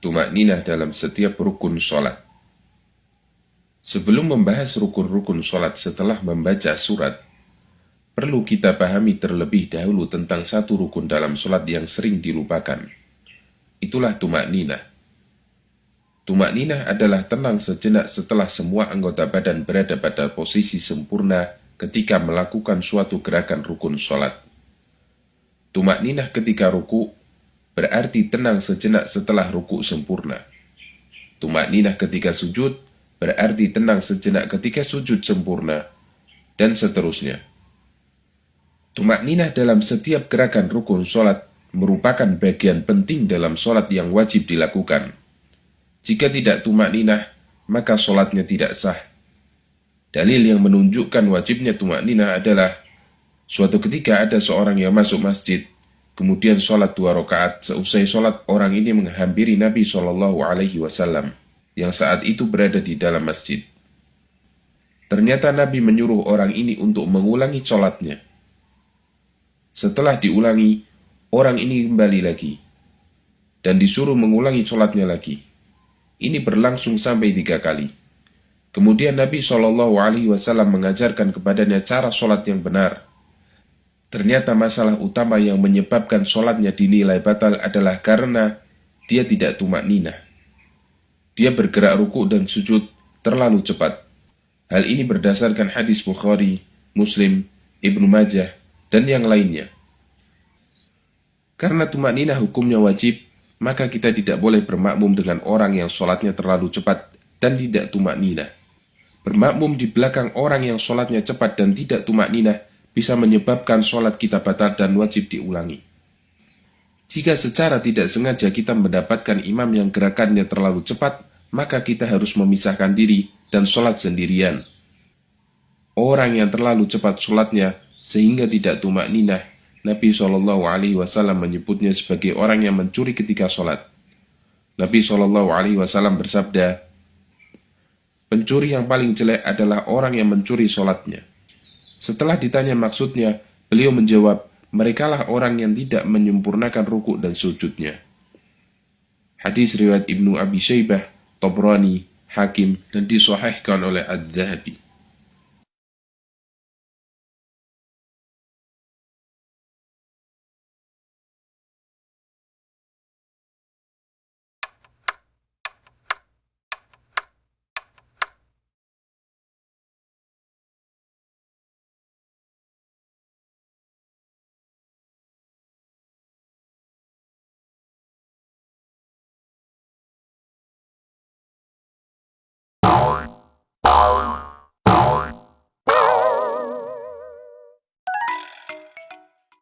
tumakninah dalam setiap rukun sholat. Sebelum membahas rukun-rukun sholat setelah membaca surat, perlu kita pahami terlebih dahulu tentang satu rukun dalam sholat yang sering dilupakan. Itulah tumakninah. Tumakninah adalah tenang sejenak setelah semua anggota badan berada pada posisi sempurna ketika melakukan suatu gerakan rukun sholat. Tumakninah ketika ruku berarti tenang sejenak setelah ruku sempurna. Tumakninah ketika sujud berarti tenang sejenak ketika sujud sempurna, dan seterusnya. Tumakninah dalam setiap gerakan rukun sholat merupakan bagian penting dalam sholat yang wajib dilakukan. Jika tidak tumakninah, maka sholatnya tidak sah. Dalil yang menunjukkan wajibnya tumakninah adalah suatu ketika ada seorang yang masuk masjid, kemudian sholat 2 rakaat. Seusai sholat, orang ini menghampiri Nabi SAW yang saat itu berada di dalam masjid. Ternyata Nabi menyuruh orang ini untuk mengulangi sholatnya. Setelah diulangi, orang ini kembali lagi dan disuruh mengulangi sholatnya lagi. Ini berlangsung sampai 3 kali. Kemudian Nabi SAW mengajarkan kepadanya cara sholat yang benar. Ternyata masalah utama yang menyebabkan sholatnya dinilai batal adalah karena dia tidak tumakninah. Dia bergerak ruku dan sujud terlalu cepat. Hal ini berdasarkan hadis Bukhari, Muslim, Ibnu Majah, dan yang lainnya. Karena tumakninah hukumnya wajib, maka kita tidak boleh bermakmum dengan orang yang sholatnya terlalu cepat dan tidak tumakninah. Bermakmum di belakang orang yang sholatnya cepat dan tidak tumakninah bisa menyebabkan sholat kita batal dan wajib diulangi. Jika secara tidak sengaja kita mendapatkan imam yang gerakannya terlalu cepat, maka kita harus memisahkan diri dan sholat sendirian. Orang yang terlalu cepat sholatnya sehingga tidak tumakninah, Nabi SAW menyebutnya sebagai orang yang mencuri ketika sholat. Nabi SAW bersabda, pencuri yang paling jelek adalah orang yang mencuri sholatnya. Setelah ditanya maksudnya, beliau menjawab, merekalah orang yang tidak menyempurnakan ruku dan sujudnya. Hadis riwayat Ibnu Abi Syaibah, Tabrani, Hakim, dan disahihkan oleh Adz-Dzahabi.